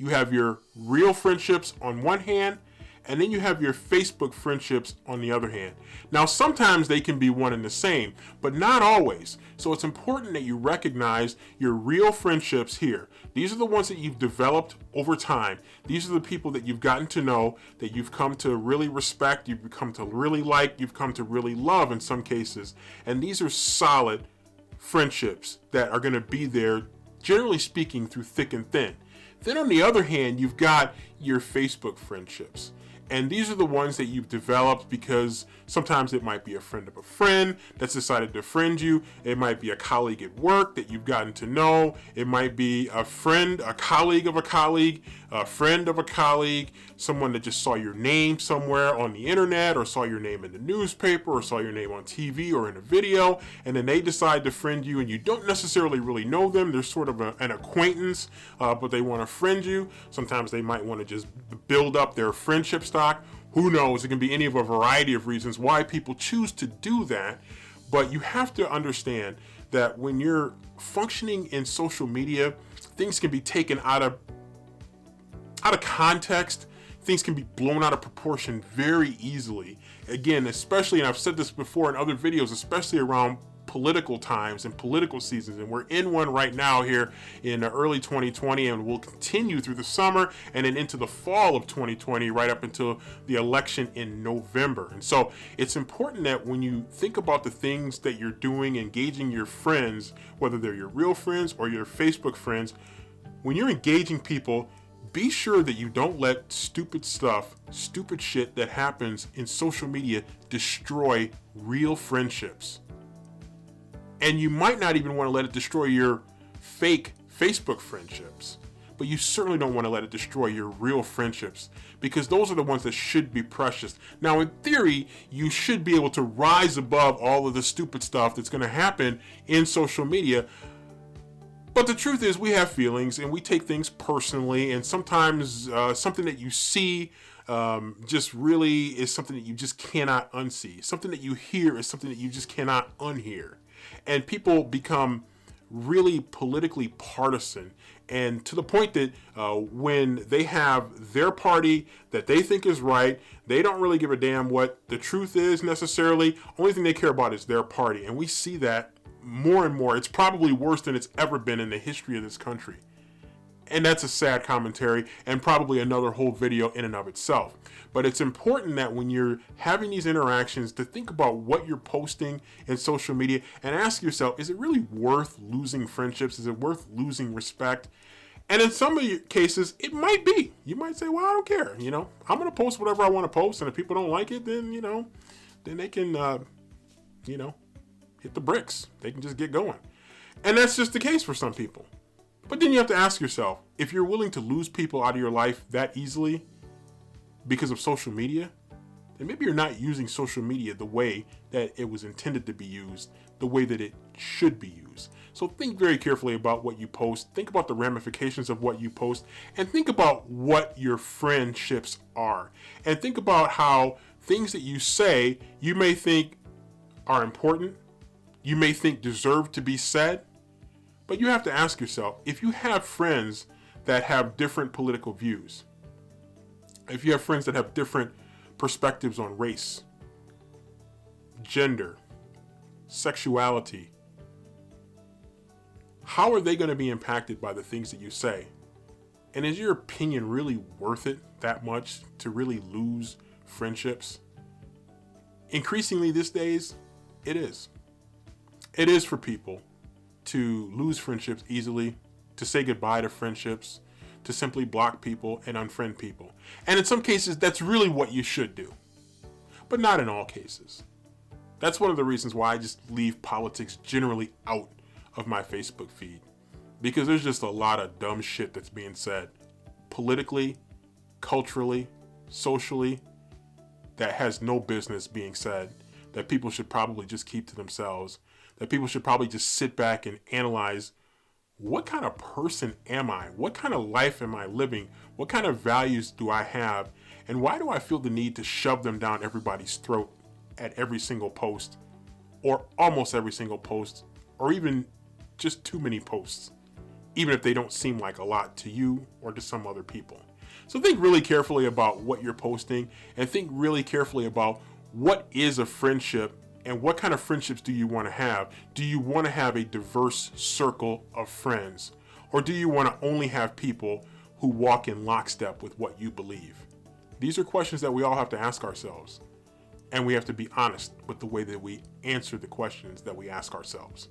You have your real friendships on one hand, and then you have your Facebook friendships on the other hand. Now, sometimes they can be one and the same, but not always. So it's important that you recognize your real friendships here. These are the ones that you've developed over time. These are the people that you've gotten to know, that you've come to really respect, you've come to really like, you've come to really love in some cases. And these are solid friendships that are going to be there, generally speaking, through thick and thin. Then on the other hand, you've got your Facebook friendships. And these are the ones that you've developed because sometimes it might be a friend of a friend that's decided to friend you. It might be a colleague at work that you've gotten to know. It might be a friend, a colleague of a colleague, a friend of a colleague, someone that just saw your name somewhere on the internet or saw your name in the newspaper or saw your name on TV or in a video. And then they decide to friend you and you don't necessarily really know them. They're sort of an acquaintance, but they want to friend you. Sometimes they might want to just build up their friendship stock. Who knows? It can be any of a variety of reasons why people choose to do that. But you have to understand that when you're functioning in social media, things can be taken out of context. Things can be blown out of proportion very easily. Again, especially, and I've said this before in other videos, especially around political times and political seasons, and we're in one right now here in early 2020, and we'll continue through the summer and then into the fall of 2020 right up until the election in November. And so it's important that when you think about the things that you're doing, engaging your friends, whether they're your real friends or your Facebook friends, when you're engaging people, be sure that you don't let stupid shit that happens in social media destroy real friendships. And you might not even want to let it destroy your fake Facebook friendships, but you certainly don't want to let it destroy your real friendships, because those are the ones that should be precious. Now, in theory, you should be able to rise above all of the stupid stuff that's going to happen in social media. But the truth is, we have feelings and we take things personally, and sometimes something that you see just really is something that you just cannot unsee. Something that you hear is something that you just cannot unhear. And people become really politically partisan, and to the point that when they have their party that they think is right, they don't really give a damn what the truth is necessarily. Only thing they care about is their party. And we see that more and more. It's probably worse than it's ever been in the history of this country. And that's a sad commentary and probably another whole video in and of itself. But it's important that when you're having these interactions to think about what you're posting in social media and ask yourself, is it really worth losing friendships? Is it worth losing respect? And in some of your cases, it might be. You might say, well, I don't care. I'm going to post whatever I want to post. And if people don't like it, then, then they can, hit the bricks. They can just get going. And that's just the case for some people. But then you have to ask yourself, if you're willing to lose people out of your life that easily because of social media, then maybe you're not using social media the way that it was intended to be used, the way that it should be used. So think very carefully about what you post. Think about the ramifications of what you post, and think about what your friendships are. And think about how things that you say you may think are important, you may think deserve to be said. But you have to ask yourself, if you have friends that have different political views, if you have friends that have different perspectives on race, gender, sexuality, how are they going to be impacted by the things that you say? And is your opinion really worth it that much to really lose friendships? Increasingly these days, it is. It is for people to lose friendships easily, to say goodbye to friendships, to simply block people and unfriend people. And in some cases, that's really what you should do. But not in all cases. That's one of the reasons why I just leave politics generally out of my Facebook feed. Because there's just a lot of dumb shit that's being said politically, culturally, socially, that has no business being said, that people should probably just keep to themselves, that people should probably just sit back and analyze, what kind of person am I? What kind of life am I living? What kind of values do I have? And why do I feel the need to shove them down everybody's throat at every single post, or almost every single post, or even just too many posts? even if they don't seem like a lot to you or to some other people. So think really carefully about what you're posting, and think really carefully about what is a friendship and what kind of friendships do you want to have. Do you want to have a diverse circle of friends, or do you want to only have people who walk in lockstep with what you believe? These are questions that we all have to ask ourselves, and we have to be honest with the way that we answer the questions that we ask ourselves.